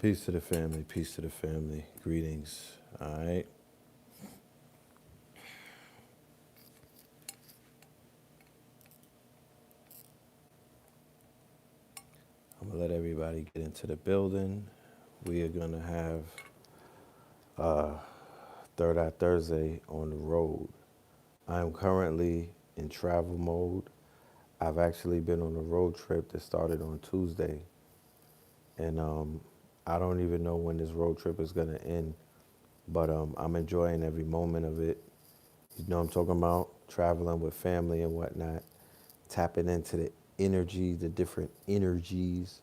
Peace to the family, peace to the family. Greetings. All right. I'm going to let everybody get into the building. We are going to have Third Eye Thursday on the road. I am currently in travel mode. I've actually been on a road trip that started on Tuesday. And I don't even know when this road trip is going to end, but I'm enjoying every moment of it. You know what I'm talking about? Traveling with family and whatnot, tapping into the energy, the different energies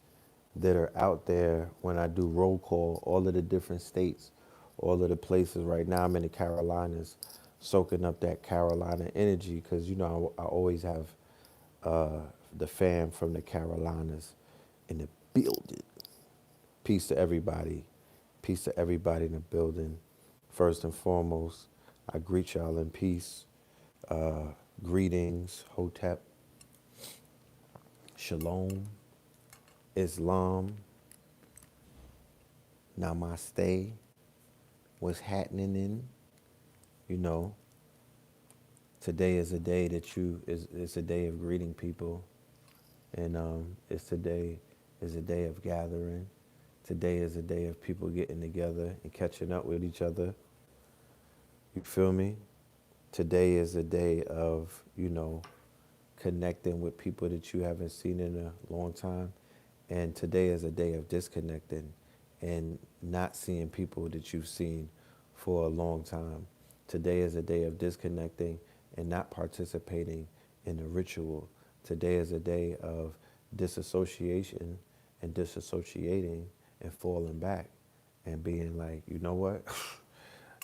that are out there when I do roll call, all of the different states, all of the places. Right now, I'm in the Carolinas, soaking up that Carolina energy because, I always have uh, the fam from the Carolinas in the building. Peace to everybody. Peace to everybody in the building. First and foremost, I greet y'all in peace. Uh, Greetings, Hotep, Shalom, Islam, Namaste, what's happening in, you know, today is a day that it's a day of greeting people. And today is a day of gathering. Today is a day of people getting together and catching up with each other. You feel me? Today is a day of, connecting with people that you haven't seen in a long time. And today is a day of disconnecting and not seeing people that you've seen for a long time. Today is a day of disconnecting and not participating in the ritual. Today is a day of disassociation and disassociating and falling back and being like, you know what?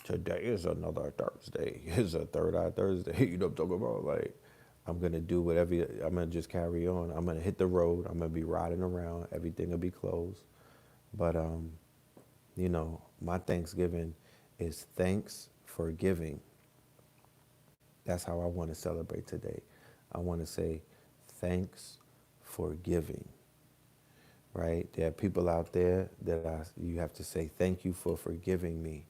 Today is another Thursday. It's a third eye Thursday. You know what I'm talking about? Like, I'm gonna do whatever. I'm gonna just carry on. I'm gonna hit the road. I'm gonna be riding around. Everything will be closed. But my Thanksgiving is thanks for giving. That's how I want to celebrate today. I want to say thanks for giving. Right? There are people out there that you have to say thank you for forgiving me.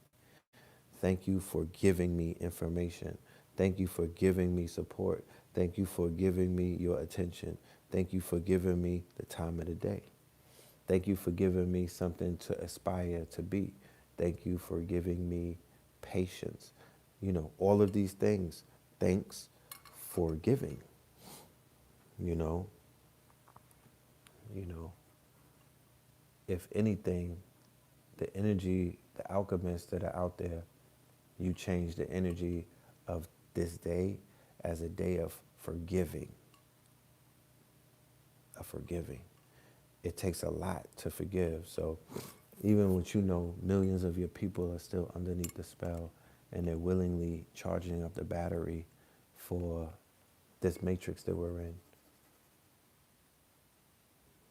Thank you for giving me information. Thank you for giving me support. Thank you for giving me your attention. Thank you for giving me the time of the day. Thank you for giving me something to aspire to be. Thank you for giving me patience. All of these things. Thanks for giving. You know, you know, if anything, the energy, the alchemists that are out there, you change the energy of this day as a day of forgiving, of forgiving. It takes a lot to forgive. So even when millions of your people are still underneath the spell and they're willingly charging up the battery for this matrix that we're in,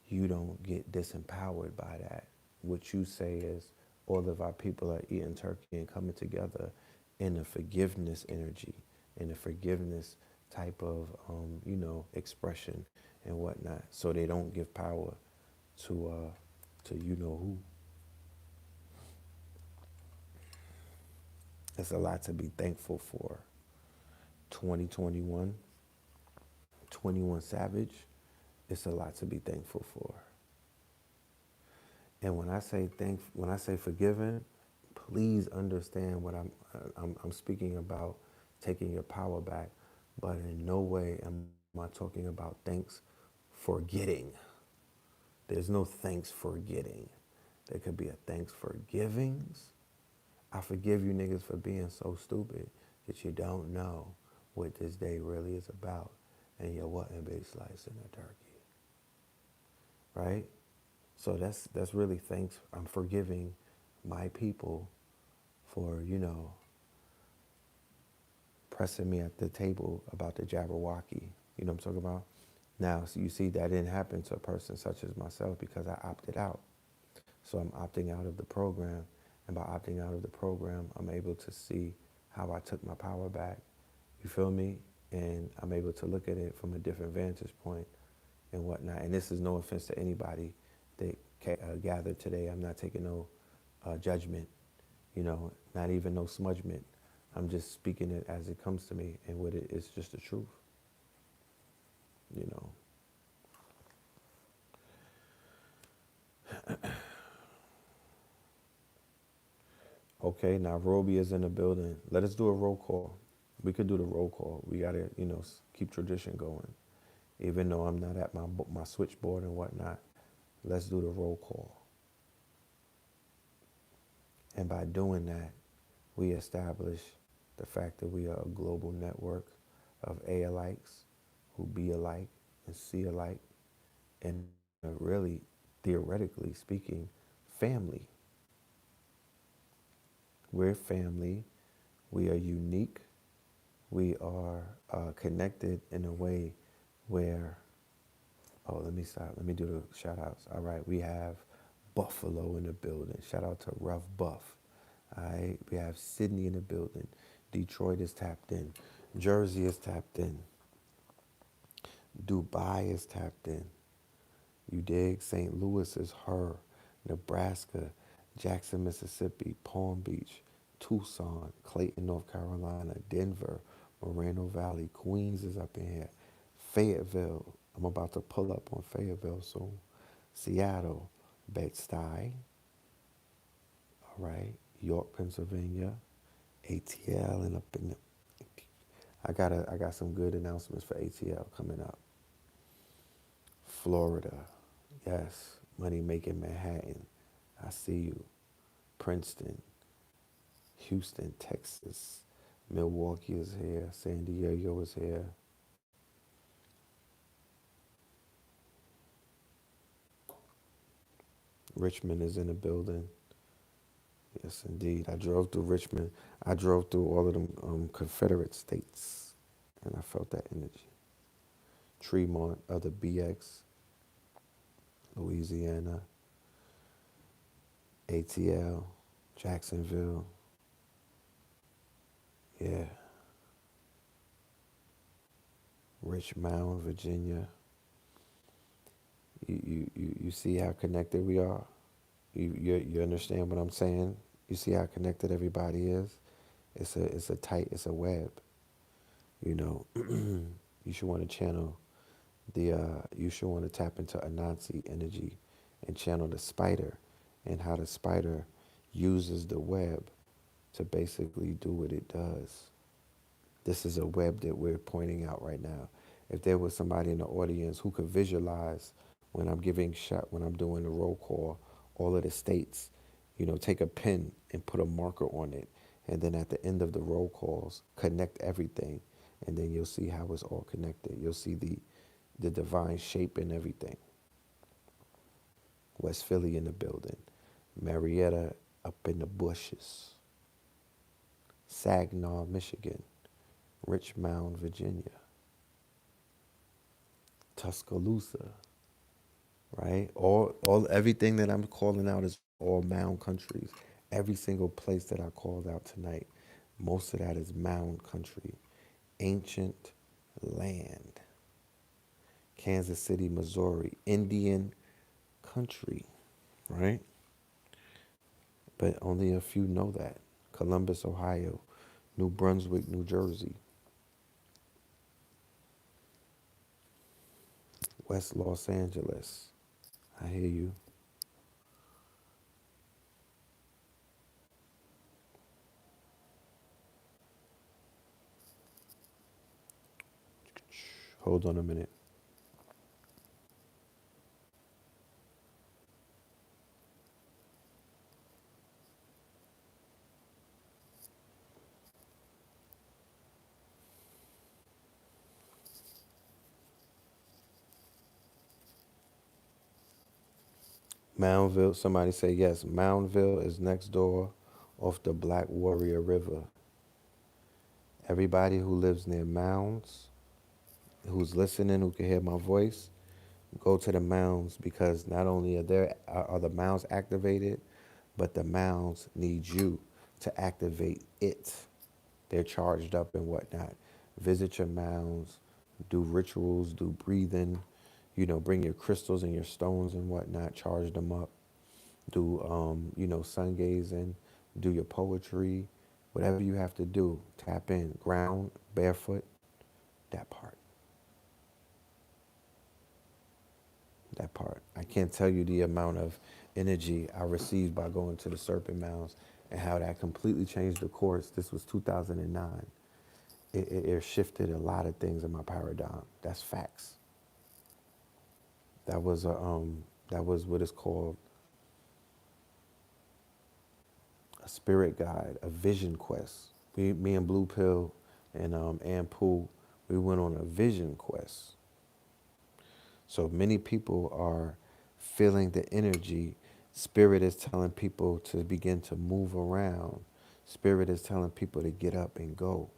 you don't get disempowered by that. What you say is all of our people are eating turkey and coming together in a forgiveness energy, in a forgiveness type of, expression and whatnot. So they don't give power to who. It's a lot to be thankful for. 2021, 21 Savage, it's a lot to be thankful for. And when I say forgiven, please understand what I'm speaking about taking your power back, but in no way am I talking about thanks for getting. There's no thanks for getting. There could be a thanks for givings. I forgive you niggas for being so stupid that you don't know what this day really is about and you're wanting big slice in a turkey. Right? So that's really thanks. I'm forgiving my people for, pressing me at the table about the Jabberwocky. You know what I'm talking about? Now, so you see, that didn't happen to a person such as myself because I opted out. So I'm opting out of the program. And by opting out of the program, I'm able to see how I took my power back. You feel me? And I'm able to look at it from a different vantage point and whatnot. And this is no offense to anybody that gathered today. I'm not taking no judgment, not even no smudgment. I'm just speaking it as it comes to me, and with it, it's just the truth, you know. Okay, now Roby is in the building. Let us do a roll call. We could do the roll call. We gotta, keep tradition going. Even though I'm not at my switchboard and whatnot, let's do the roll call. And by doing that, we establish the fact that we are a global network of A alikes who be alike and see alike, and really, theoretically speaking, family. We're family. We are unique. We are connected in a way where, oh, let me stop. Let me do the shout outs. All right, we have Buffalo in the building. Shout out to Rough Buff. All right, we have Sydney in the building. Detroit is tapped in. Jersey is tapped in. Dubai is tapped in. You dig? St. Louis is her. Nebraska, Jackson, Mississippi, Palm Beach, Tucson, Clayton, North Carolina, Denver, Moreno Valley, Queens is up in here. Fayetteville, I'm about to pull up on Fayetteville soon. Seattle, Bed-Stuy, all right. York, Pennsylvania, ATL, and up in the, I got some good announcements for ATL coming up. Florida, yes, money making Manhattan. I see you. Princeton, Houston, Texas, Milwaukee is here, San Diego is here. Richmond is in the building. Yes, indeed. I drove through Richmond. I drove through all of them Confederate states, and I felt that energy. Tremont, other BX, Louisiana, ATL, Jacksonville. Yeah. Richmond, Virginia. You see how connected we are? You understand what I'm saying? You see how connected everybody is? It's a web. You know, you should want to channel you should want to tap into Anansi energy and channel the spider and how the spider uses the web to basically do what it does. This is a web that we're pointing out right now. If there was somebody in the audience who could visualize when I'm giving shot, when I'm doing the roll call, all of the states, take a pen and put a marker on it. And then at the end of the roll calls, connect everything. And then you'll see how it's all connected. You'll see the divine shape and everything. West Philly in the building. Marietta up in the bushes. Saginaw, Michigan. Richmond, Virginia. Tuscaloosa, right? Everything that I'm calling out is all mound countries. Every single place that I called out tonight, most of that is mound country, ancient land. Kansas City, Missouri, Indian country, right? But only a few know that. Columbus, Ohio, New Brunswick, New Jersey, West Los Angeles. I hear you. Hold on a minute. Moundville, somebody say yes. Moundville is next door off the Black Warrior River. Everybody who lives near mounds, who's listening, who can hear my voice, go to the mounds because not only are the mounds activated, but the mounds need you to activate it. They're charged up and whatnot. Visit your mounds, do rituals, do breathing, bring your crystals and your stones and whatnot, charge them up. do sun gazing, do your poetry, whatever you have to do. Tap in, ground, barefoot, that part. That part. I can't tell you the amount of energy I received by going to the Serpent Mounds and how that completely changed the course. This was 2009. It shifted a lot of things in my paradigm. That's facts. That was that was what is called a spirit guide, a vision quest. Me and Blue Pill and Ann Poole, we went on a vision quest. So many people are feeling the energy. Spirit is telling people to begin to move around. Spirit is telling people to get up and go.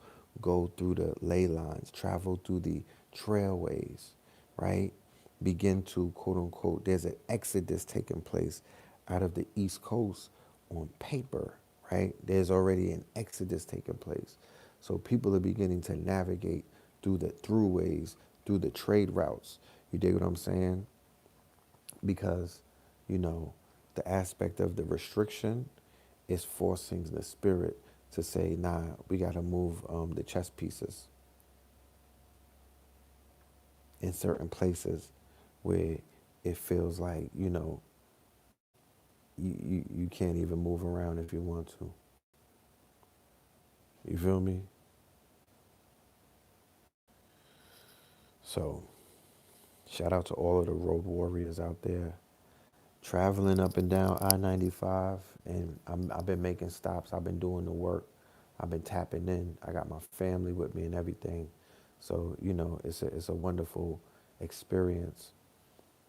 Go through the ley lines, travel through the trailways, right? Begin to, quote unquote, there's an exodus taking place out of the East Coast on paper, right? There's already an exodus taking place. So people are beginning to navigate through the throughways, through the trade routes. You dig what I'm saying? Because, you know, the aspect of the restriction is forcing the spirit to say, nah, we got to move the chess pieces in certain places where it feels like, you can't even move around if you want to. You feel me? So, shout out to all of the road warriors out there traveling up and down I-95, and I've been making stops. I've been doing the work. I've been tapping in. I got my family with me and everything. So, it's a wonderful experience.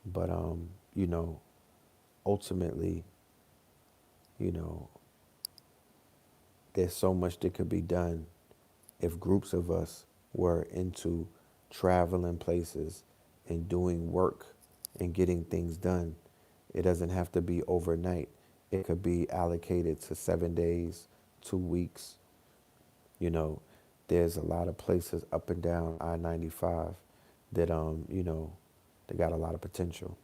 But, ultimately, you know, there's so much that could be done if groups of us were into traveling places and doing work and getting things done. It doesn't have to be overnight. It could be allocated to 7 days, 2 weeks. You know, there's a lot of places up and down I-95 that, they got a lot of potential.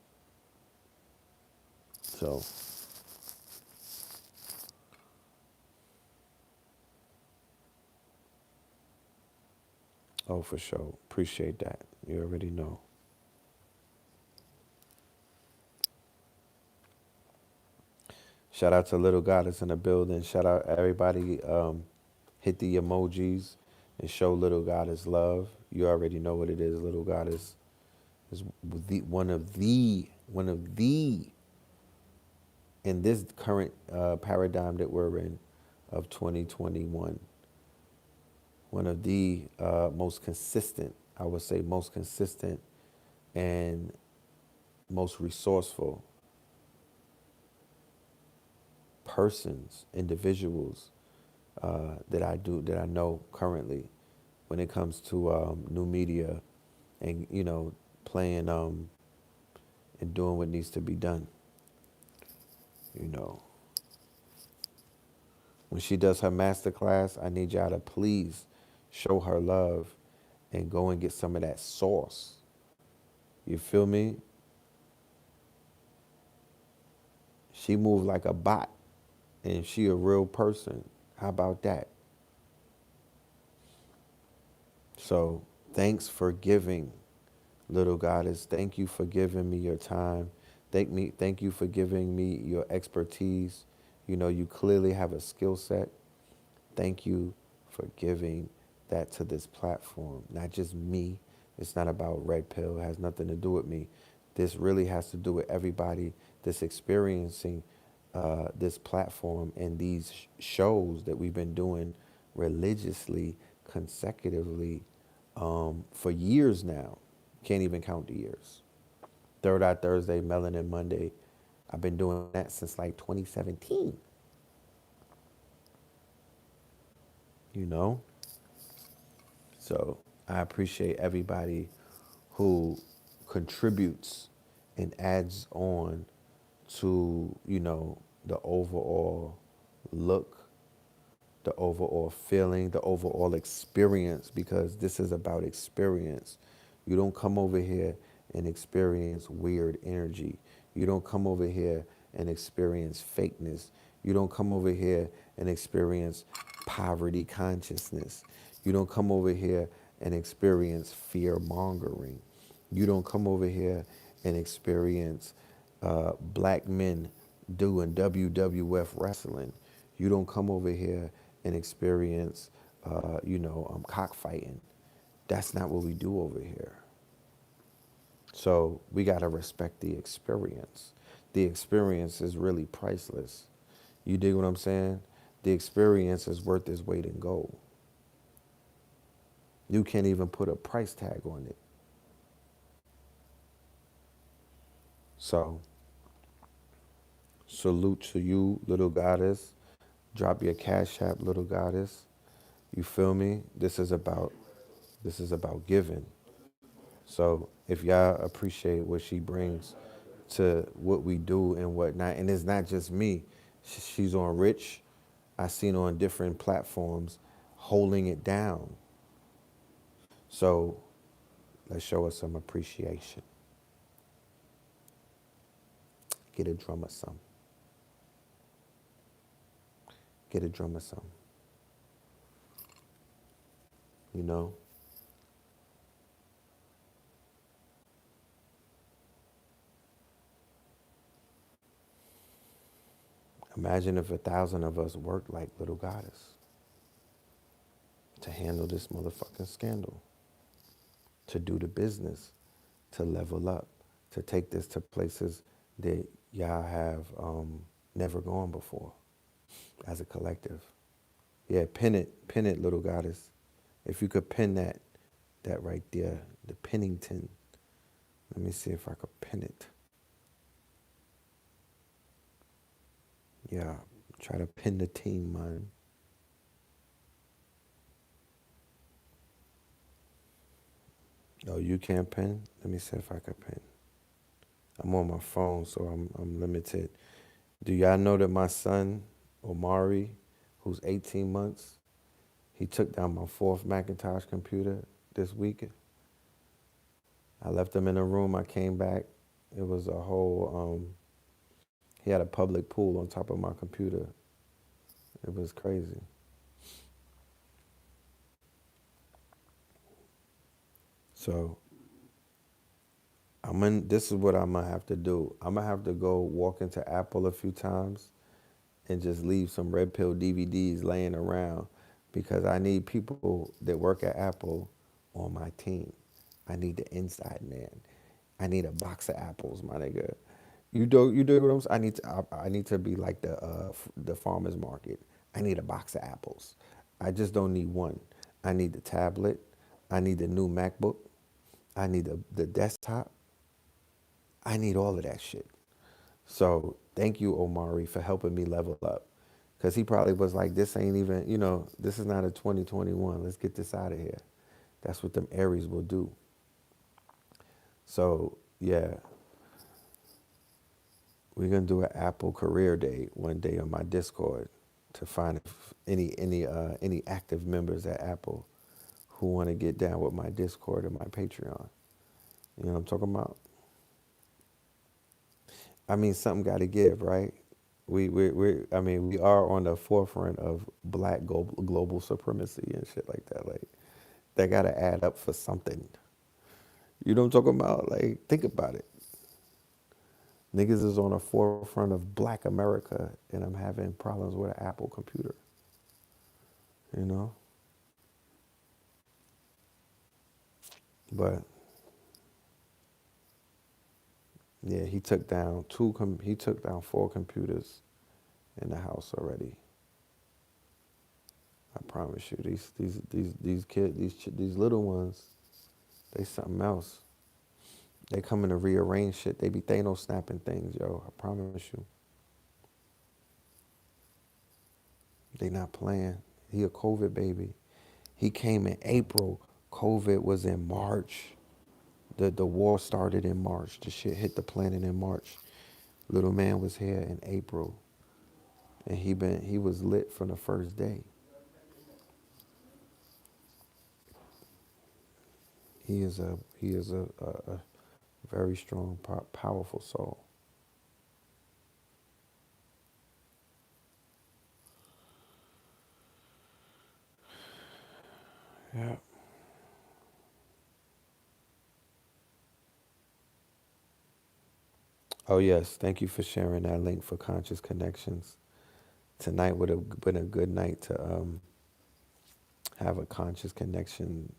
So, oh, for sure. Appreciate that. You already know. Shout out to Little Goddess in the building. Shout out everybody. Hit the emojis and show Little Goddess love. You already know what it is. Little Goddess is one of the in this current paradigm that we're in of 2021. One of the most consistent, I would say, most consistent and most resourceful persons, individuals that I know currently when it comes to new media and playing and doing what needs to be done. You know, when she does her master class, I need y'all to please show her love and go and get some of that sauce. You feel me? She moves like a bot and she a real person. How about that? So thanks for giving, Little Goddess. Thank you for giving me your time. Thank you for giving me your expertise. You clearly have a skill set. Thank you for giving that to this platform. Not just me. It's not about Red Pill. It has nothing to do with me. This really has to do with everybody that's experiencing this platform and these shows that we've been doing religiously, consecutively for years now. Can't even count the years. Third Eye Thursday, Melanin Monday. I've been doing that since like 2017. You know? So I appreciate everybody who contributes and adds on to, the overall look, the overall feeling, the overall experience, because this is about experience. You don't come over here and experience weird energy. You don't come over here and experience fakeness. You don't come over here and experience poverty consciousness. You don't come over here and experience fear mongering. You don't come over here and experience black men doing WWF wrestling. You don't come over here and experience, cockfighting. That's not what we do over here. So we got to respect the experience. The experience is really priceless. You dig what I'm saying? The experience is worth its weight in gold. You can't even put a price tag on it. So salute to you, little goddess. Drop your cash app, little goddess. You feel me? This is about giving. So if y'all appreciate what she brings to what we do and whatnot, and it's not just me. She's on Rich. I seen her on different platforms holding it down. So let's show her some appreciation. Get a drummer some. Get a drummer some. You know? Imagine if 1,000 of us worked like Little Goddess to handle this motherfucking scandal, to do the business, to level up, to take this to places that y'all have never gone before as a collective. Yeah, pin it, Little Goddess. If you could pin that right there, the Pennington. Let me see if I could pin it. Yeah, try to pin the team, man. Oh, you can't pin? Let me see if I could pin. I'm on my phone, so I'm limited. Do y'all know that my son, Omari, who's 18 months, he took down my fourth Macintosh computer this week? I left him in a room. I came back. It was a whole, he had a public pool on top of my computer. It was crazy. So this is what I'm gonna have to do. I'm gonna have to go walk into Apple a few times and just leave some red pill DVDs laying around because I need people that work at Apple on my team. I need the inside man. I need a box of apples, my nigga. You do what I'm saying? I need to be like the farmers market. I need a box of apples. I just don't need one. I need the tablet. I need the new MacBook. I need the desktop. I need all of that shit. So thank you, Omari, for helping me level up. Because he probably was like, this ain't even, this is not a 2021. Let's get this out of here. That's what them Aries will do. So, yeah, we're going to do an Apple career day one day on my Discord to find if any active members at Apple who want to get down with my Discord and my Patreon. You know what I'm talking about? I mean, something got to give, right? We are on the forefront of black global supremacy and shit like that. Like, that got to add up for something. You know what I'm talking about? Like, think about it. Niggas is on the forefront of black America, and I'm having problems with an Apple computer. You know? But, yeah, he took down four computers in the house already. I promise you, these kids, these little ones, they something else. They coming to rearrange shit. They be Thanos snapping things, yo. I promise you. They not playing. He a COVID baby. He came in April. COVID was in March. The war started in March. The shit hit the planet in March. Little man was here in April, and he was lit from the first day. He is a very strong, powerful soul. Yeah. Oh yes, thank you for sharing that link for Conscious Connections. Tonight would have been a good night to have a conscious connection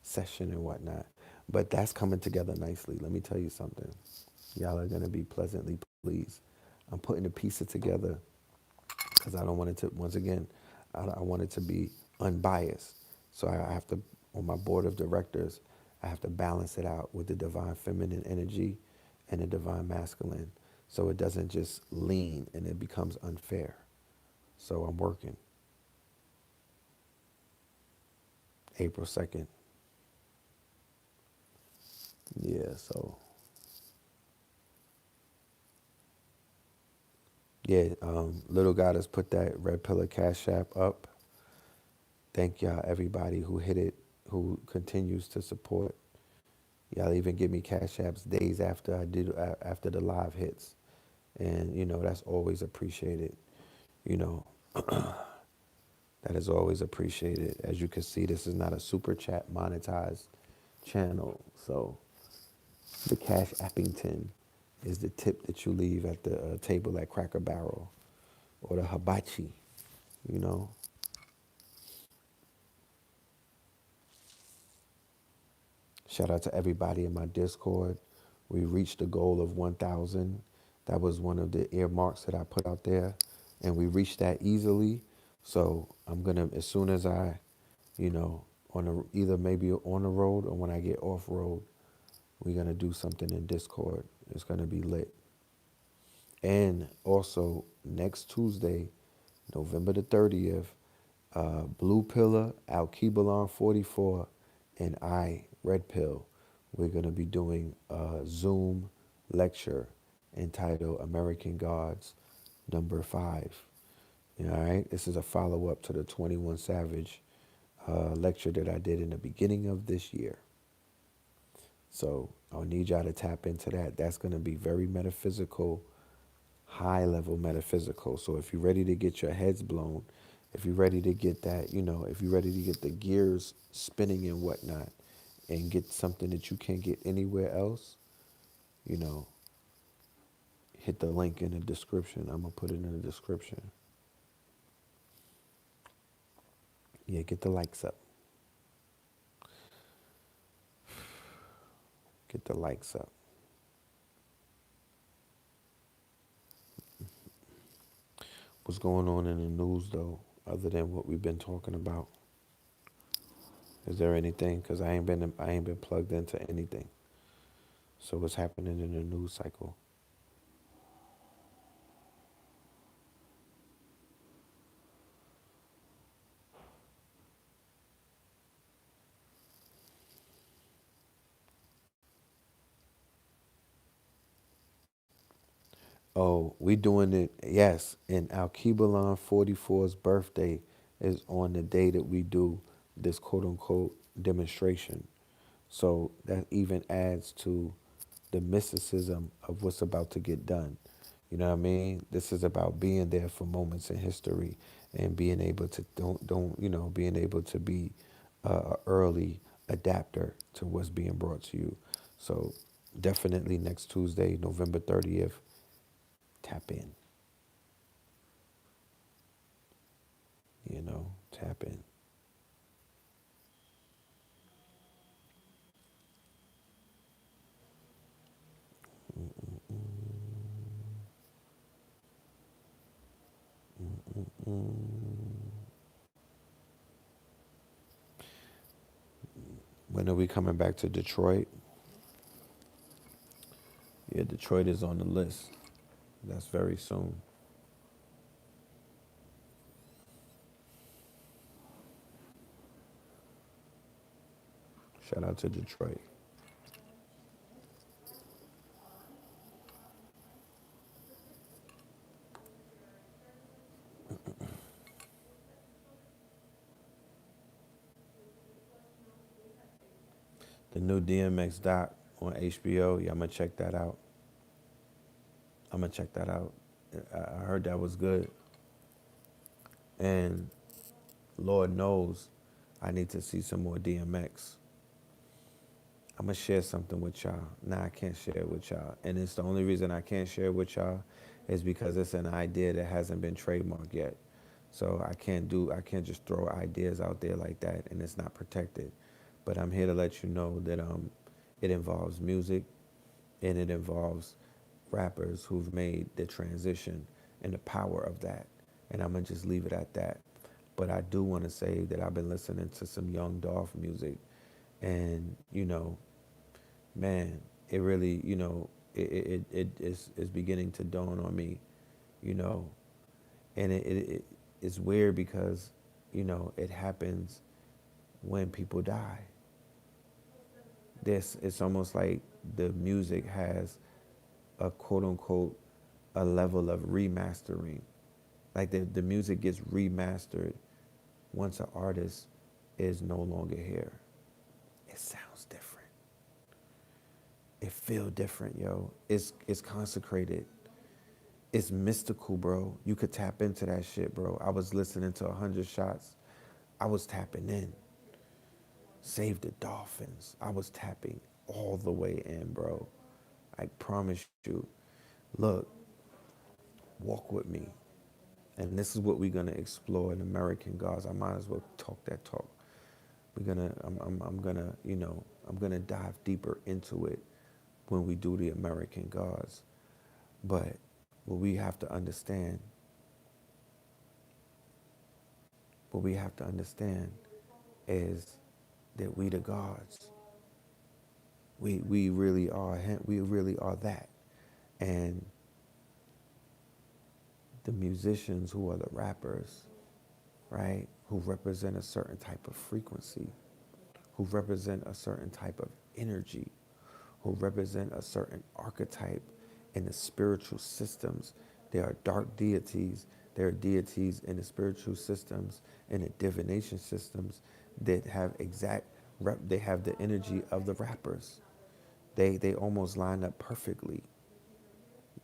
session and whatnot. But that's coming together nicely. Let me tell you something. Y'all are gonna be pleasantly pleased. I'm putting the pieces together because I don't want it to. Once again, I want it to be unbiased. So I have to, on my board of directors, I have to balance it out with the divine feminine energy and the divine masculine, so it doesn't just lean and it becomes unfair. So I'm working. April 2nd. Yeah. So yeah, Little God has put that red pillar cash app up. Thank y'all, everybody who hit it, who continues to support. Y'all even give me cash apps days after after the live hits, and that's always appreciated. You know that is always appreciated. As you can see, this is not a super chat monetized channel, so the cash appington is the tip that you leave at the table at Cracker Barrel or the hibachi. You know, shout out to everybody in my Discord. We reached the goal of 1,000. That was one of the earmarks that I put out there, and we reached that easily. So I'm gonna, as soon as I, on either maybe on the road or when I get off road, we're gonna do something in Discord. It's gonna be lit. And also next Tuesday, November the 30th, Blue Pillar, Alkebalon 44, and I, Red Pill, we're going to be doing a Zoom lecture entitled American Gods number 5. All right, this is a follow up to the 21 Savage lecture that I did in the beginning of this year. So I'll need y'all to tap into that. That's going to be very metaphysical, high level metaphysical. So if you're ready to get your heads blown, if you're ready to get that, if you're ready to get the gears spinning and whatnot, and get something that you can't get anywhere else, you know, hit the link in the description. I'm gonna put it in the description. Yeah, get the likes up. Get the likes up. What's going on in the news though, other than what we've been talking about? Is there anything? Cause I ain't been plugged into anything. So what's happening in the news cycle? Oh, we doing it, yes. And Alkebalon 44's birthday is on the day that we do this quote unquote demonstration. So that even adds to the mysticism of what's about to get done. You know what I mean? This is about being there for moments in history and being able to being able to be a early adapter to what's being brought to you. So definitely next Tuesday, November 30th, tap in. Tap in. When are we coming back to Detroit? Yeah, Detroit is on the list. That's very soon. Shout out to Detroit. The new DMX doc on HBO. Yeah, I'm gonna check that out. I'm gonna check that out. I heard that was good, and Lord knows, I need to see some more DMX. I'm gonna share something with y'all. Nah, I can't share it with y'all. And it's the only reason I can't share it with y'all is because it's an idea that hasn't been trademarked yet. So I can't just throw ideas out there like that and it's not protected. But I'm here to let you know that it involves music and it involves rappers who've made the transition and the power of that. And I'm gonna just leave it at that. But I do want to say that I've been listening to some Young Dolph music, and man, it really, it is beginning to dawn on me, you know, and it's weird because, it happens when people die. It's almost like the music has a quote unquote a level of remastering. Like the music gets remastered once an artist is no longer here. It sounds different. It feel different, yo. It's consecrated. It's mystical, bro. You could tap into that shit, bro. I was listening to 100 Shots. I was tapping in. Save the Dolphins. I was tapping all the way in, bro. I promise you. Look, walk with me. And this is what we're gonna explore in American Gods. I might as well talk that talk. I'm gonna dive deeper into it when we do the American Gods. But what we have to understand, what we have to understand is that we the gods. We really are him. We really are that. And the musicians who are the rappers, right, who represent a certain type of frequency, who represent a certain type of energy, who represent a certain archetype in the spiritual systems. There are dark deities. There are deities in the spiritual systems and the divination systems that have they have the energy of the rappers. They almost line up perfectly.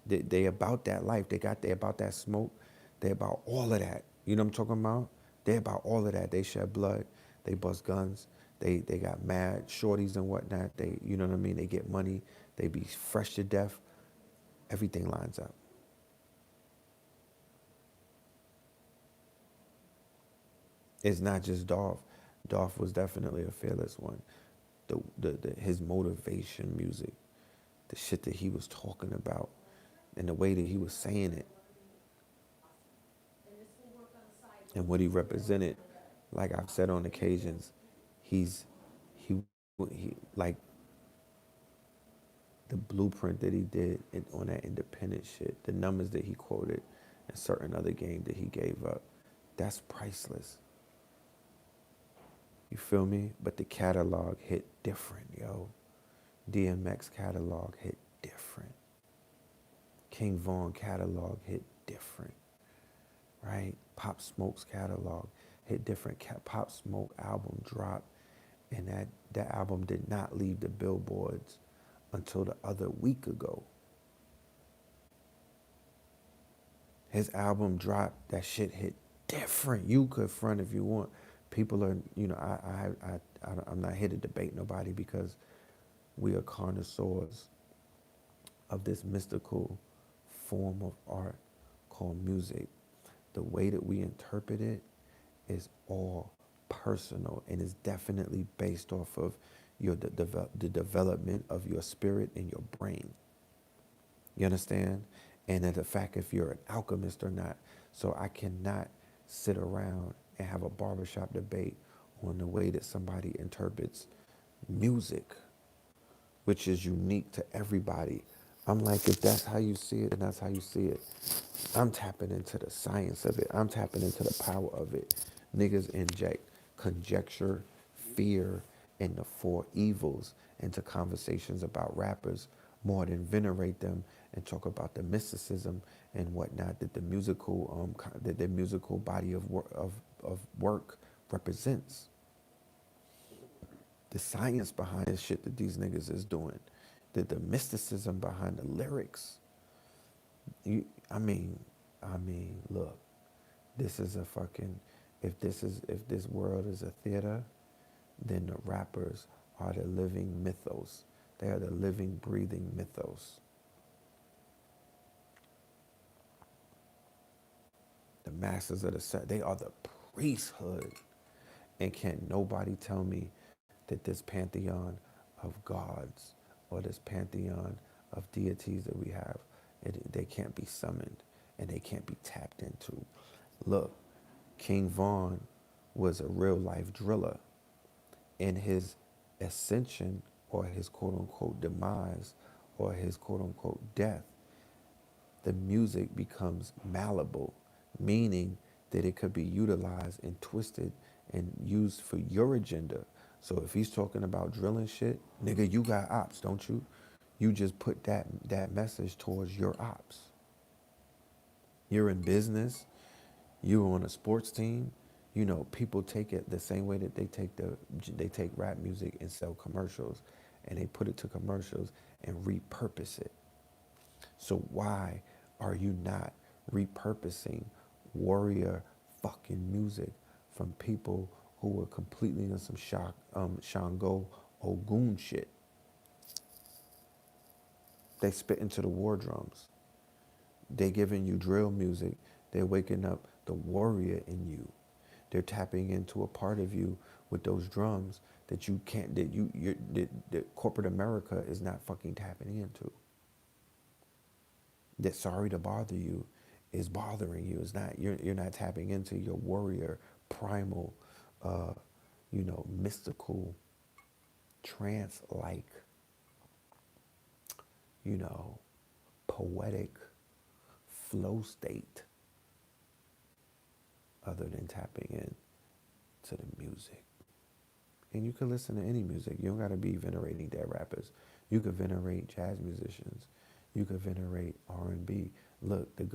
They about that life. They about that smoke. They about all of that. You know what I'm talking about? They about all of that. They shed blood. They bust guns. They got mad shorties and whatnot. You know what I mean? They get money. They be fresh to death. Everything lines up. It's not just Dolph. Dolph was definitely a fearless one. His motivation music, the shit that he was talking about, and the way that he was saying it, and what he represented. Like I've said on occasions, he's he he like the blueprint that he did on that independent shit, the numbers that he quoted, and certain other game that he gave up. That's priceless. You feel me? But the catalog hit different, yo. DMX catalog hit different. King Von catalog hit different, right? Pop Smoke's catalog hit different. Pop Smoke album dropped, and that album did not leave the billboards until the other week ago. His album dropped, that shit hit different. You could front if you want. People are, I'm not here to debate nobody because we are connoisseurs of this mystical form of art called music. The way that we interpret it is all personal and is definitely based off of the development of your spirit and your brain. You understand? And the fact if you're an alchemist or not. So I cannot sit around and have a barbershop debate on the way that somebody interprets music, which is unique to everybody. I'm like, if that's how you see it, and that's how you see it. I'm tapping into the science of it. I'm tapping into the power of it. Niggas inject conjecture, fear, and the four evils into conversations about rappers more than venerate them and talk about the mysticism and whatnot that the musical body of work represents. The science behind this shit that these niggas is doing, the mysticism behind the lyrics. I mean, look, this is a fucking, If this world is a theater, then the rappers are the living mythos. They are the living, breathing mythos. The masters of the set, they are the priesthood. And can't nobody tell me that this pantheon of gods or this pantheon of deities that we have, they can't be summoned and they can't be tapped into. Look, King Vaughn was a real life driller. In his ascension or his quote unquote demise or his quote unquote death, the music becomes malleable, meaning that it could be utilized and twisted and used for your agenda. So if he's talking about drilling shit, nigga, you got ops, don't you? You just put that message towards your ops. You're in business, you're on a sports team. You know, people take it the same way that they take rap music and sell commercials, and they put it to commercials and repurpose it. So why are you not repurposing warrior fucking music from people who were completely in some Shango Ogun shit? They spit into the war drums. They giving you drill music. They're waking up the warrior in you. They're tapping into a part of you with those drums that you can't, that corporate America is not fucking tapping into. That sorry to bother you is bothering you. It's not, you're not tapping into your warrior, primal, mystical, trance-like, you know, poetic flow state other than tapping in to the music. And you can listen to any music. You don't got to be venerating dead rappers. You could venerate jazz musicians. You could venerate R&B. Look, there's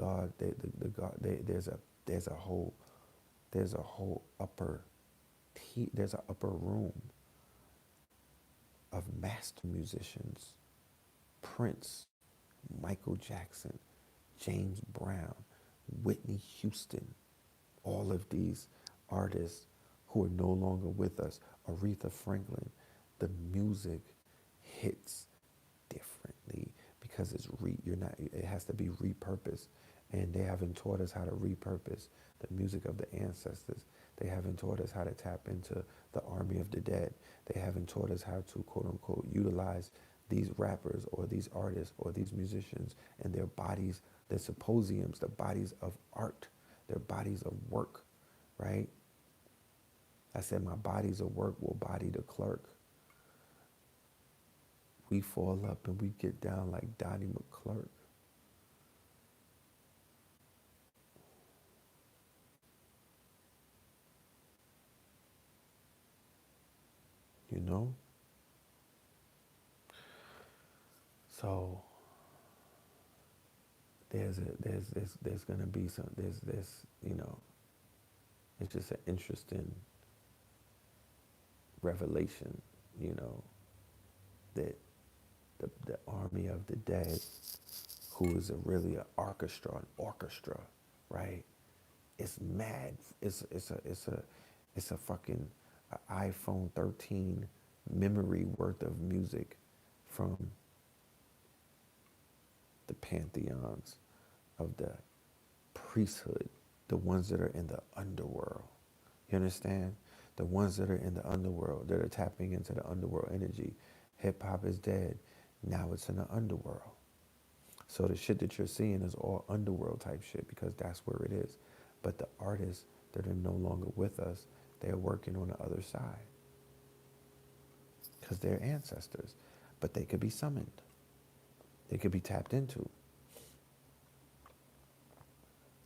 a whole there's an upper room of master musicians. Prince, Michael Jackson, James Brown, Whitney Houston, all of these artists who are no longer with us, Aretha Franklin. The music hits differently because it has to be repurposed, and they haven't taught us how to repurpose the music of the ancestors. They haven't taught us how to tap into the army of the dead. They haven't taught us how to quote unquote utilize these rappers or these artists or these musicians and their bodies, their symposiums, the bodies of art, their bodies of work, right? I said my bodies of work will body the clerk. We fall up and we get down like Donnie McClurk. You know? So there's gonna be it's just an interesting revelation, that the army of the dead, who is really an orchestra, right? It's mad. It's a fucking iPhone 13 memory worth of music from the pantheons of the priesthood, the ones that are in the underworld. You understand? The ones that are in the underworld, that are tapping into the underworld energy. Hip hop is dead. Now it's in the underworld. So the shit that you're seeing is all underworld type shit because that's where it is. But the artists that are no longer with us, they're working on the other side because they're ancestors. But they could be summoned. They could be tapped into.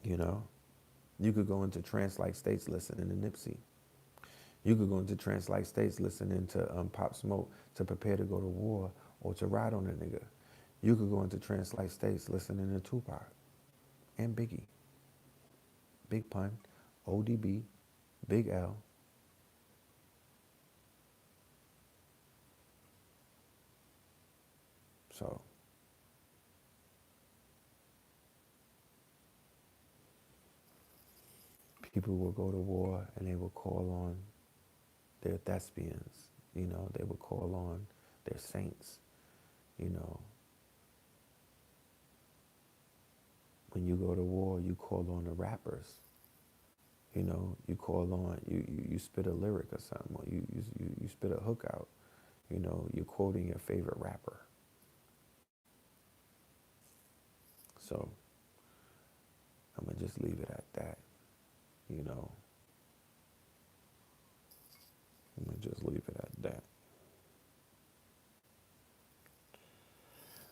You know? You could go into trance-like states listening to Nipsey. You could go into trance-like states listening to Pop Smoke to prepare to go to war or to ride on a nigga. You could go into trance-like states listening to Tupac and Biggie. Big Pun, ODB, Big L. So People will go to war and they will call on their thespians. They will call on their saints. You know, when you go to war, you call on the rappers. You call on you spit a lyric or something, or you spit a hook out. You're quoting your favorite rapper. So I'm gonna just leave it at that. You know, I'm gonna just leave it at that.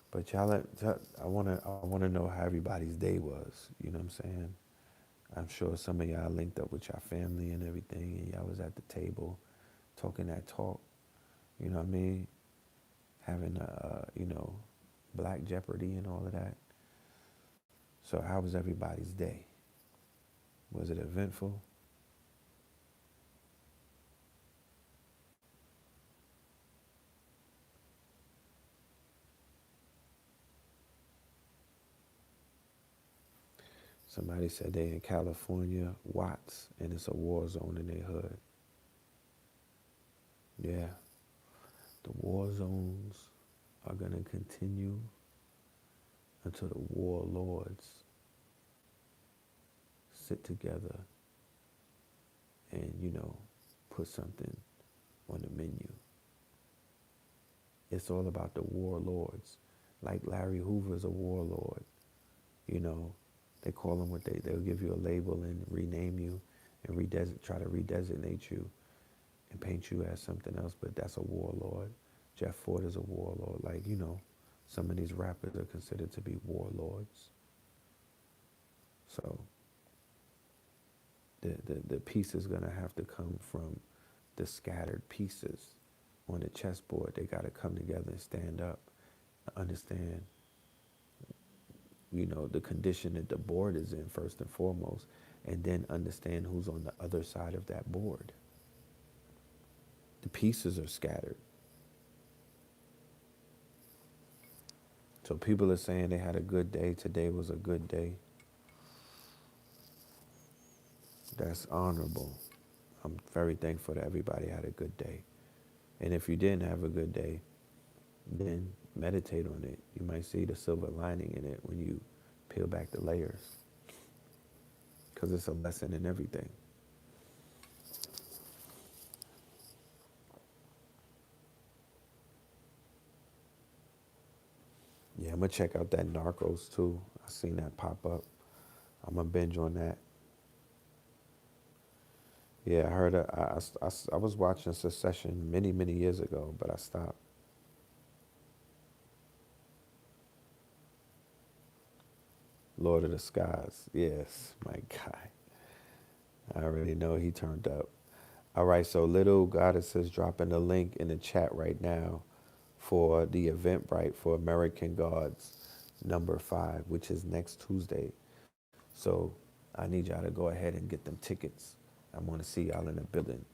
But I wanna know how everybody's day was. You know what I'm saying? I'm sure some of y'all linked up with your family and everything, and y'all was at the table talking that talk. You know what I mean? Having Black Jeopardy and all of that. So how was everybody's day? Was it eventful? Somebody said they in California, Watts, and it's a war zone in their hood. Yeah, the war zones are gonna continue until the warlords sit together and, put something on the menu. It's all about the warlords. Like Larry Hoover's a warlord. You know, they call them they'll give you a label and rename you and try to redesignate you and paint you as something else, but that's a warlord. Jeff Ford is a warlord. Like, some of these rappers are considered to be warlords. So the piece is gonna have to come from the scattered pieces on the chessboard. They gotta come together and stand up, understand, the condition that the board is in first and foremost, and then understand who's on the other side of that board. The pieces are scattered. So people are saying they had a good day. Today was a good day. That's honorable. I'm very thankful that everybody had a good day. And if you didn't have a good day, then meditate on it. You might see the silver lining in it when you peel back the layers. Because it's a lesson in everything. Yeah, I'm going to check out that Narcos too. I seen that pop up. I'm going to binge on that. Yeah, I heard I was watching Succession many, many years ago, but I stopped. Lord of the Skies. Yes, my guy. I already know he turned up. All right, so Little Goddess is dropping the link in the chat right now for the Eventbrite for American Gods #5, which is next Tuesday. So I need y'all to go ahead and get them tickets. I want to see y'all in the building.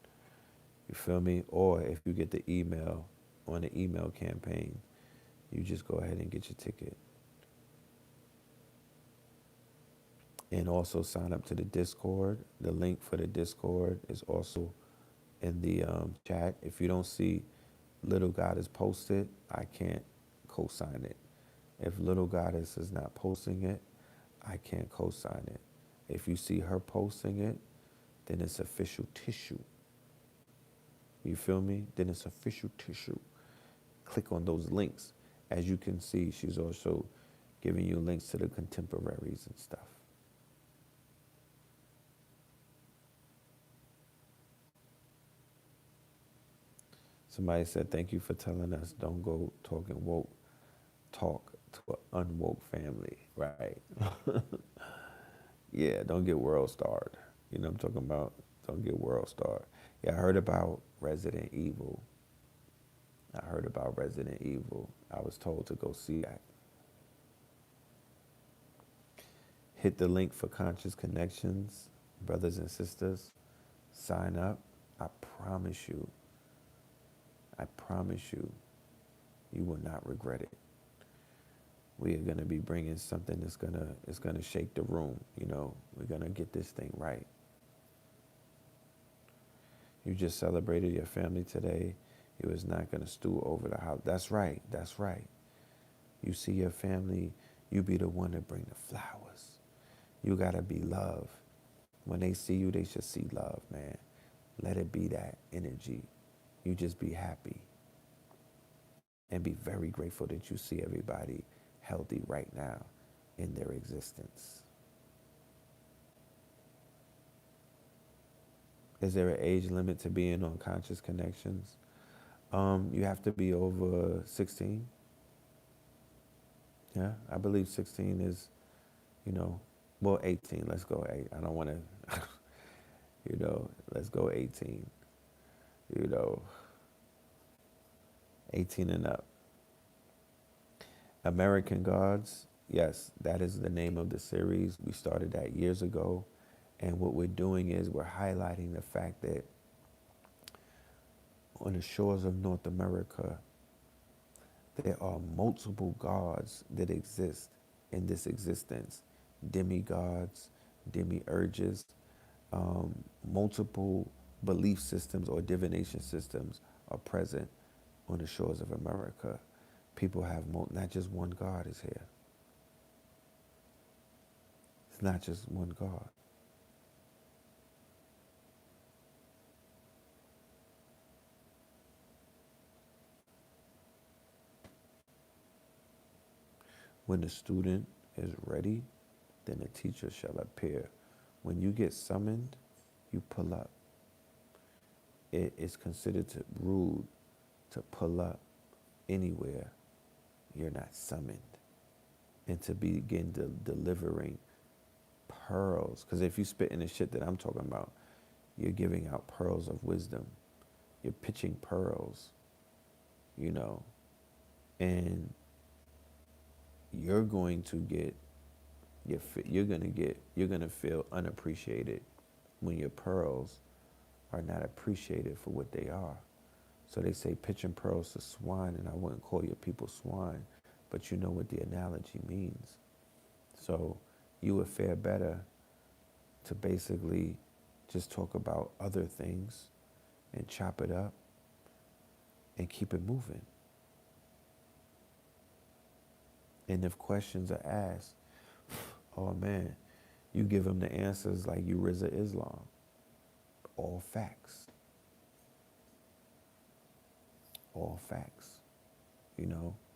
You feel me? Or if you get the email on the email campaign, you just go ahead and get your ticket. And also sign up to the Discord. The link for the Discord is also in the chat. If you don't see Little Goddess posted, I can't co-sign it. If Little Goddess is not posting it, I can't co-sign it. If you see her posting it, then it's official tissue. You feel me? Then it's official tissue. Click on those links. As you can see, she's also giving you links to the contemporaries and stuff. Somebody said, thank you for telling us don't go talking woke talk to an unwoke family, right? Yeah, don't get world starred. You know what I'm talking about? Don't get world starred. Yeah, I heard about Resident Evil. I was told to go see that. Hit the link for Conscious Connections, brothers and sisters. Sign up. I promise you, you will not regret it. We are going to be bringing something that's going to shake the room. We're going to get this thing right. You just celebrated your family today. You was not going to stew over the house. That's right. That's right. You see your family, you be the one to bring the flowers. You got to be love. When they see you, they should see love, man. Let it be that energy. You just be happy and be very grateful that you see everybody healthy right now in their existence. Is there an age limit to being on conscious connections? You have to be over 16. Yeah, I believe 16 is, you know, well, 18. Let's go 8. I don't want to, let's go 18. You know, 18 and up. American Gods, yes, that is the name of the series. We started that years ago. And what we're doing is we're highlighting the fact that on the shores of North America, there are multiple gods that exist in this existence. Demigods, demiurges, multiple belief systems or divination systems are present on the shores of America. People have not just one God is here. It's not just one God. When the student is ready, then the teacher shall appear. When you get summoned, you pull up. It is considered rude to pull up anywhere you're not summoned and to begin delivering pearls. Because if you spit in the shit that I'm talking about, you're giving out pearls of wisdom. You're pitching pearls, and you're going to get, you're gonna feel unappreciated when your pearls are not appreciated for what they are. So they say pitching pearls to swine, and I wouldn't call your people swine, but you know what the analogy means. So you would fare better to basically just talk about other things and chop it up and keep it moving. And if questions are asked, oh man, you give them the answers like you RZA Islam. All facts. All facts.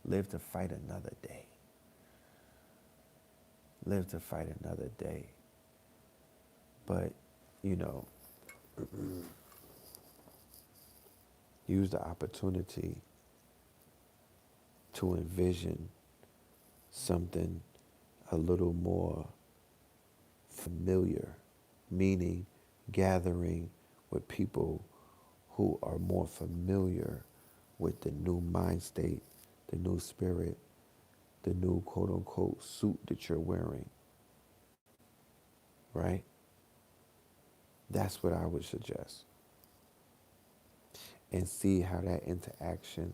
Live to fight another day. Live to fight another day. But, use the opportunity to envision something a little more familiar, meaning gathering with people who are more familiar with the new mind state, the new spirit, the new quote unquote suit that you're wearing, right? That's what I would suggest. And see how that interaction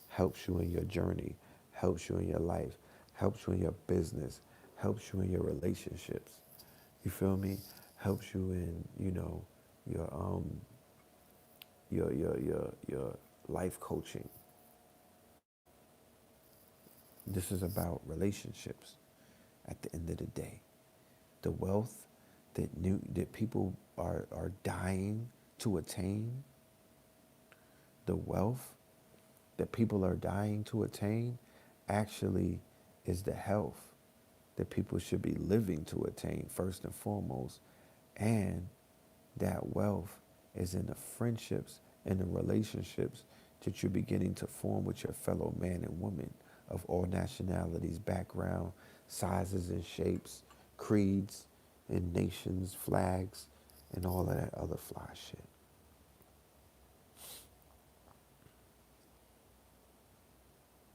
helps you in your journey, helps you in your life, helps you in your business, helps you in your relationships. You feel me? Helps you in, your life coaching. This is about relationships at the end of the day. The wealth that people are dying to attain, the wealth that people are dying to attain actually is the health that people should be living to attain first and foremost. And that wealth is in the friendships and the relationships that you're beginning to form with your fellow man and woman of all nationalities, background, sizes and shapes, creeds and nations, flags, and all of that other fly shit.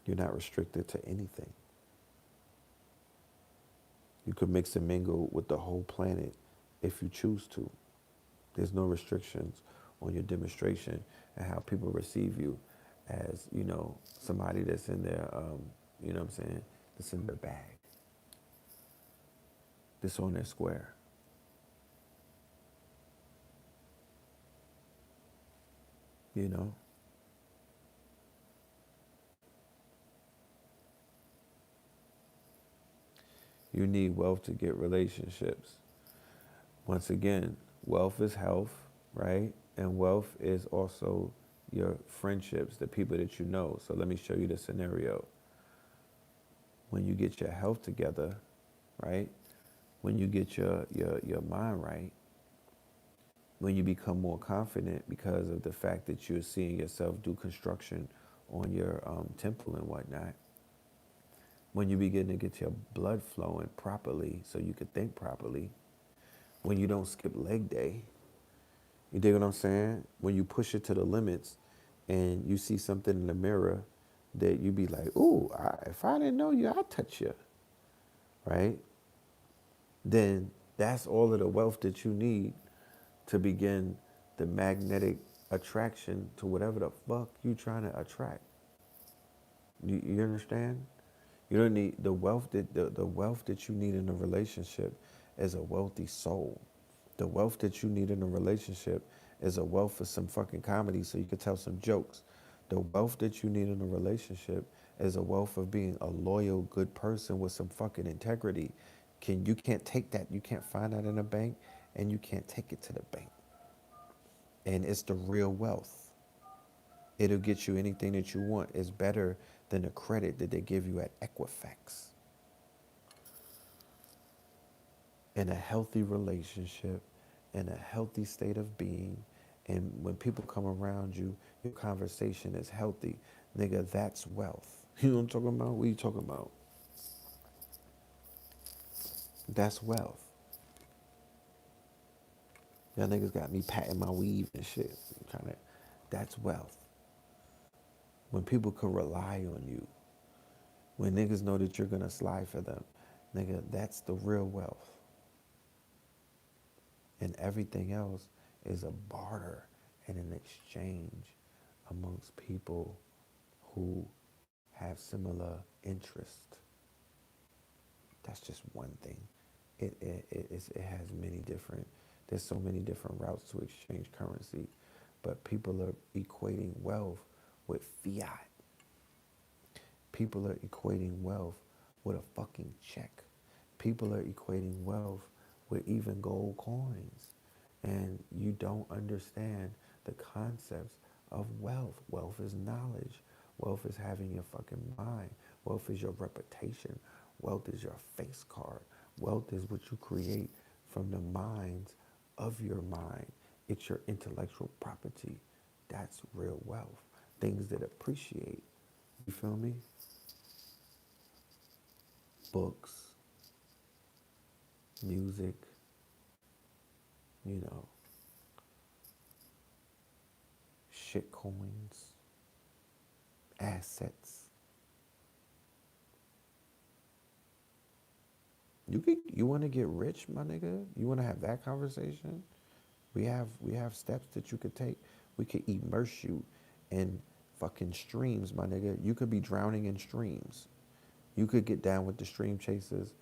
You're not restricted to anything. You could mix and mingle with the whole planet if you choose to. There's no restrictions on your demonstration and how people receive you as, somebody that's in their, that's in their bag, that's on their square. You know, you need wealth to get relationships. Once again, wealth is health, right? And wealth is also your friendships, the people that you know. So let me show you the scenario. When you get your health together, right? When you get your mind right, when you become more confident because of the fact that you're seeing yourself do construction on your temple and whatnot, when you begin to get your blood flowing properly so you could think properly, when you don't skip leg day, you dig what I'm saying? When you push it to the limits and you see something in the mirror that you be like, ooh, if I didn't know you, I'd touch you, right? Then that's all of the wealth that you need to begin the magnetic attraction to whatever the fuck you trying to attract. You understand? You don't need the wealth the wealth that you need in a relationship is a wealthy soul. The wealth that you need in a relationship is a wealth for some fucking comedy so you can tell some jokes. The wealth that you need in a relationship is a wealth of being a loyal, good person with some fucking integrity. You can't take that, you can't find that in a bank, and you can't take it to the bank. And it's the real wealth. It'll get you anything that you want. It's better than the credit that they give you at Equifax. In a healthy relationship, in a healthy state of being, and when people come around you, your conversation is healthy. Nigga, that's wealth. You know what I'm talking about? What are you talking about? That's wealth. Y'all niggas got me patting my weave and shit. That's wealth. When people can rely on you, when niggas know that you're gonna slide for them, nigga, that's the real wealth. And everything else is a barter and an exchange amongst people who have similar interest. That's just one thing. It has many different, there's so many different routes to exchange currency, but people are equating wealth with fiat. People are equating wealth with a fucking check. People are equating wealth with even gold coins. And you don't understand the concepts of wealth. Wealth is knowledge. Wealth is having your fucking mind. Wealth is your reputation. Wealth is your face card. Wealth is what you create from the minds of your mind. It's your intellectual property. That's real wealth. Things that appreciate. You feel me? Books, music, you know, shit coins, assets. You want to get rich, my nigga? You want to have that conversation? We have steps that you could take. We could immerse you in fucking streams, my nigga. You could be drowning in streams. You could get down with the stream chasers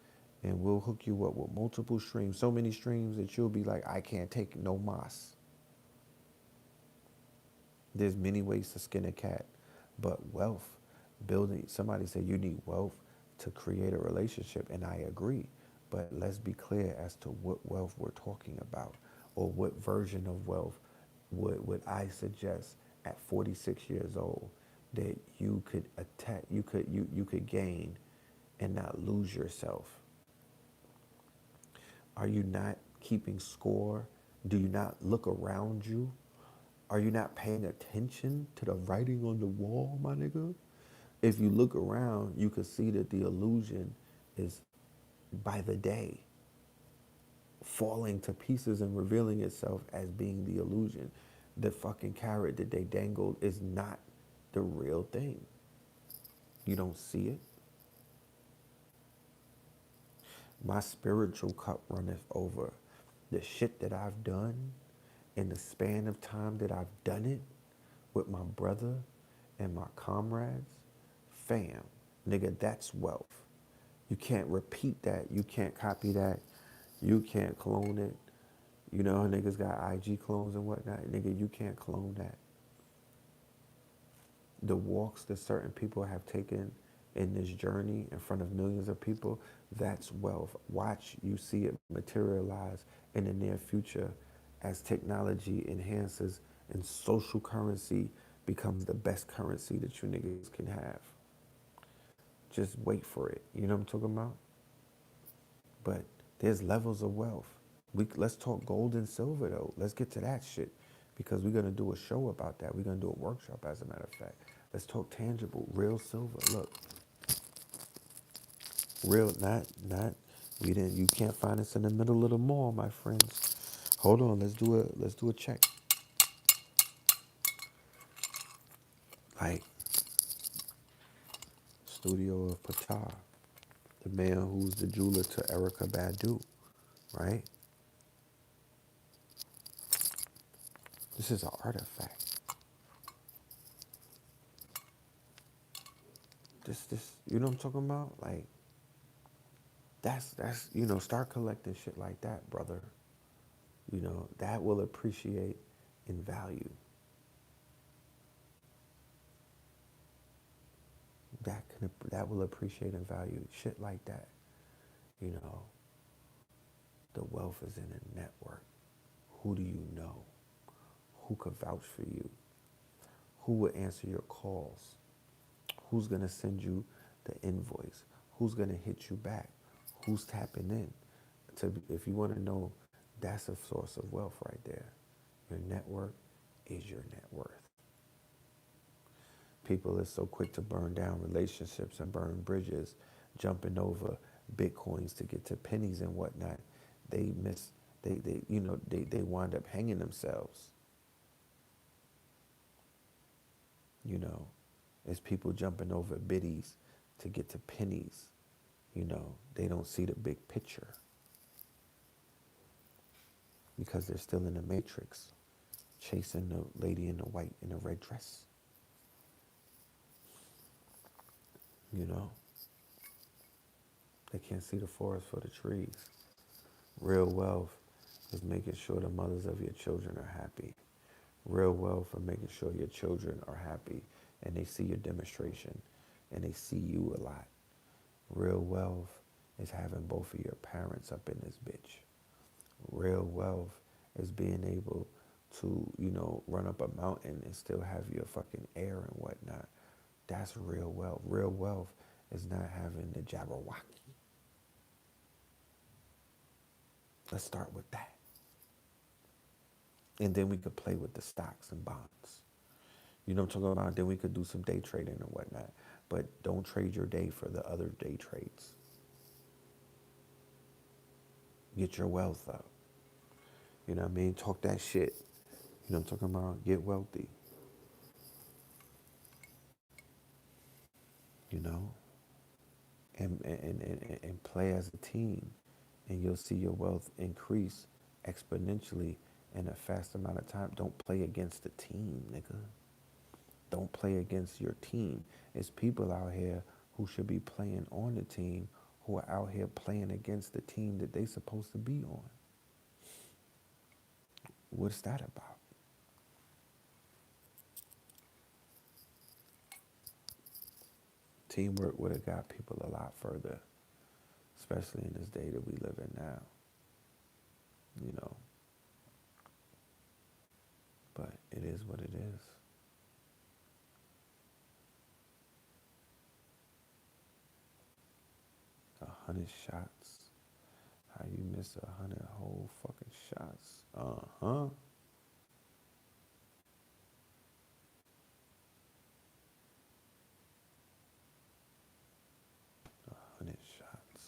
and we'll hook you up with multiple streams, so many streams that you'll be like, I can't take no mas. There's many ways to skin a cat, but wealth, building, somebody said you need wealth to create a relationship, and I agree. But let's be clear as to what wealth we're talking about, or what version of wealth would I suggest at 46 years old that you could attack, you could gain and not lose yourself. Are you not keeping score? Do you not look around you? Are you not paying attention to the writing on the wall, my nigga? If you look around, you can see that the illusion is by the day falling to pieces and revealing itself as being the illusion. The fucking carrot that they dangled is not the real thing. You don't see it. My spiritual cup runneth over. The shit that I've done in the span of time that I've done it with my brother and my comrades, fam, nigga, that's wealth. You can't repeat that. You can't copy that. You can't clone it. You know, niggas got IG clones and whatnot. Nigga, you can't clone that. The walks that certain people have taken in this journey in front of millions of people, that's wealth. Watch you see it materialize in the near future as technology enhances and social currency becomes the best currency that you niggas can have. Just wait for it. You know what I'm talking about? But there's levels of wealth. Let's talk gold and silver though. Let's get to that shit because we're gonna do a show about that. We're gonna do a workshop, as a matter of fact. Let's talk tangible, real silver. Look, real, not. We didn't. You can't find us in the middle of the mall, my friends. Hold on. Let's do a check. Like studio of Patar, the man who's the jeweler to Erica Badu, right? This is an artifact. This, you know what I'm talking about? Like, that's start collecting shit like that, brother. That will appreciate in value. That will appreciate in value. Shit like that. You know, the wealth is in a network. Who do you know? Who could vouch for you? Who would answer your calls? Who's gonna send you the invoice? Who's gonna hit you back? Who's tapping in? If you want to know, that's a source of wealth right there. Your network is your net worth. People are so quick to burn down relationships and burn bridges, jumping over bitcoins to get to pennies and whatnot. They miss. They wind up hanging themselves. You know, it's people jumping over biddies to get to pennies. They don't see the big picture because they're still in the matrix, chasing the lady in the white in the red dress. You know, they can't see the forest for the trees. Real wealth is making sure the mothers of your children are happy. Real wealth of making sure your children are happy and they see your demonstration and they see you a lot. Real wealth is having both of your parents up in this bitch. Real wealth is being able to, run up a mountain and still have your fucking air and whatnot. That's real wealth. Real wealth is not having the Jabberwocky. Let's start with that. And then we could play with the stocks and bonds. You know what I'm talking about? Then we could do some day trading and whatnot. But don't trade your day for the other day trades. Get your wealth up. You know what I mean? Talk that shit. You know what I'm talking about? Get wealthy. You know? And play as a team. And you'll see your wealth increase exponentially in a fast amount of time. Don't play against the team, nigga. Don't play against your team. It's people out here who should be playing on the team who are out here playing against the team that they supposed to be on. What's that about? Teamwork would have got people a lot further, especially in this day that we live in now. You know. But it is what it is. A 100 shots. How you miss 100 whole fucking shots? 100 shots.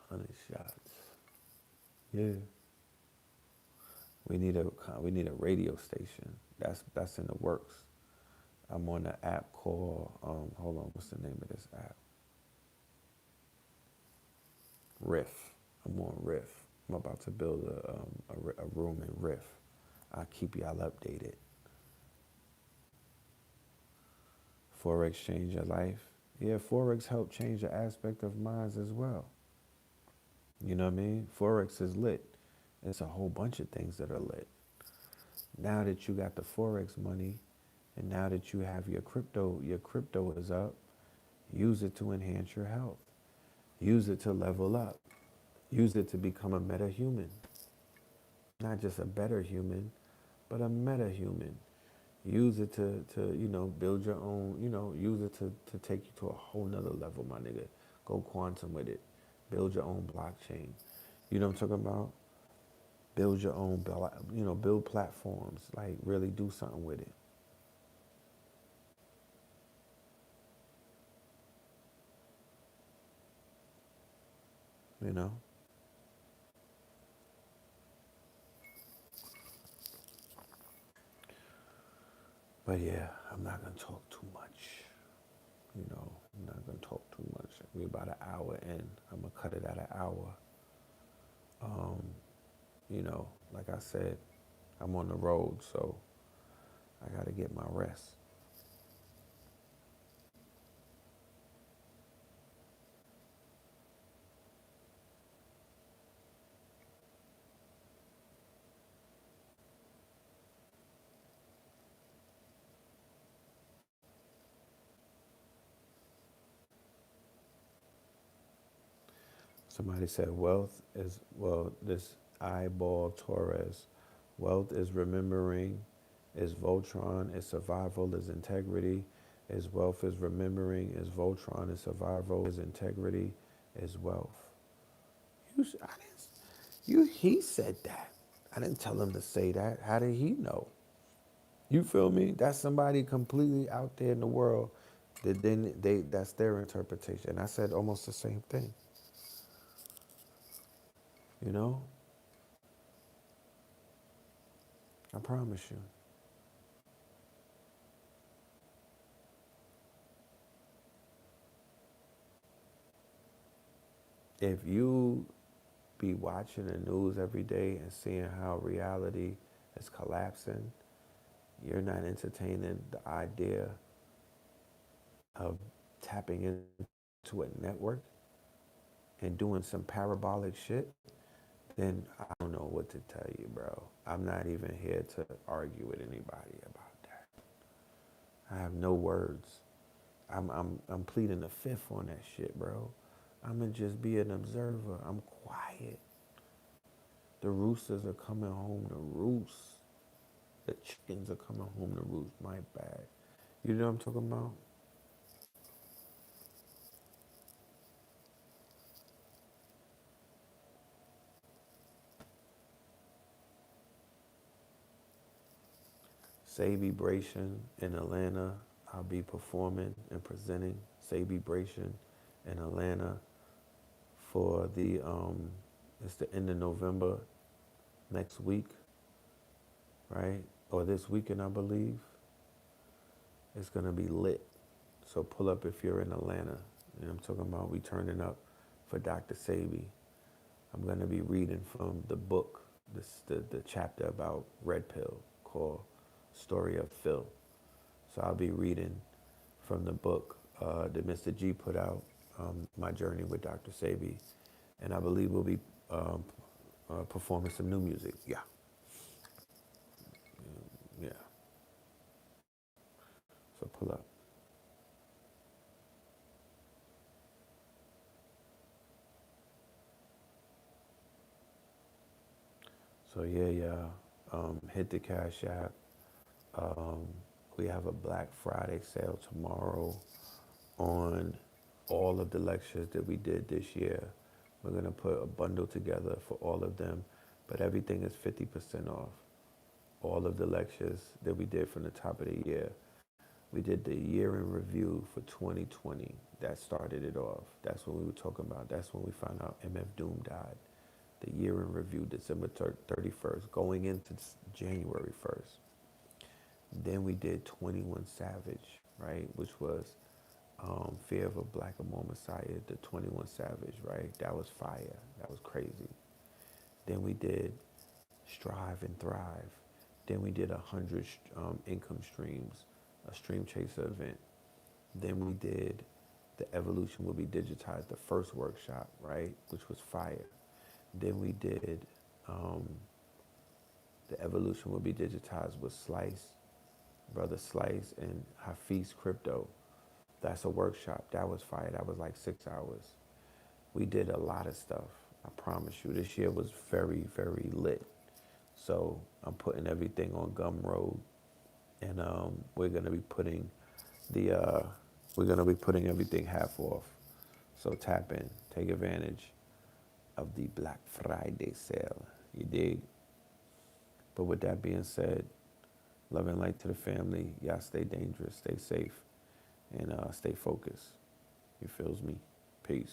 100 shots. Yeah. We need a radio station. That's in the works. I'm on an app called hold on, what's the name of this app? Riff. I'm on Riff. I'm about to build a room in Riff. I'll keep y'all updated. Forex change your life. Yeah, Forex helped change the aspect of minds as well. You know what I mean? Forex is lit. It's a whole bunch of things that are lit. Now that you got the Forex money And now that you have your crypto is up, use it to enhance your health. Use it to level up. Use it to become a meta human. Not just a better human, but a meta human. Use it to build your own, use it to take you to a whole nother level, my nigga. Go quantum with it. Build your own blockchain. You know what I'm talking about? Build your own, build platforms. Like, really do something with it. You know? But yeah, I'm not gonna talk too much. I'm not gonna talk too much. We're about an hour in. I'm gonna cut it at an hour. Um, like I said, I'm on the road, so I gotta get my rest. Somebody said this eyeball Torres. Wealth is remembering, is Voltron, is survival, is integrity, is wealth is remembering, is Voltron, is survival, is integrity, is wealth. I didn't, he said that. I didn't tell him to say that. How did he know? You feel me? That's somebody completely out there in the world that then that's their interpretation. I said almost the same thing. You know? I promise you. If you be watching the news every day and seeing how reality is collapsing, you're not entertaining the idea of tapping into a network and doing some parabolic shit, then I don't know what to tell you, bro. I'm not even here to argue with anybody about that. I have no words. I'm pleading the fifth on that shit, bro. I'ma just be an observer. I'm quiet. The roosters are coming home to roost. The chickens are coming home to roost. My bad. You know what I'm talking about? Sabibration in Atlanta. I'll be performing and presenting Sabibration in Atlanta for it's the end of November next week, right? Or this weekend, I believe. It's gonna be lit. So pull up if you're in Atlanta. You know what I'm talking about? We turning up for Dr. Sabi. I'm gonna be reading from the book, the chapter about Red Pill called Story of Phil. So I'll be reading from the book that Mr. G put out, My Journey with Dr. Sabi. And I believe we'll be um, performing some new music. Yeah, yeah. So pull up. So yeah. Hit the Cash App. Um, we have a Black Friday sale tomorrow on all of the lectures that we did this year. We're gonna put a bundle together for all of them, but everything is 50% off. All of the lectures that we did from the top of the year. We did the year in review for 2020. That started it off. That's what we were talking about. That's when we found out MF Doom died. The year in review, December 31st, going into January 1st. Then we did 21 Savage, right? Which was Fear of a Black or More Messiah, the 21 Savage, right? That was fire. That was crazy. Then we did Strive and Thrive. Then we did 100 income streams, a stream chaser event. Then we did the evolution will be digitized, the first workshop, right? Which was fire. Then we did the evolution will be digitized with Slice, Brother Slice and Hafiz Crypto. That's a workshop. That was fire. That was like 6 hours. We did a lot of stuff. I promise you. This year was very, very lit. So I'm putting everything on Gumroad, and we're gonna be putting the we're gonna be putting everything half off. So tap in, take advantage of the Black Friday sale. You dig? But with that being said, love and light to the family. Y'all stay dangerous, stay safe, and stay focused. You feels me? Peace.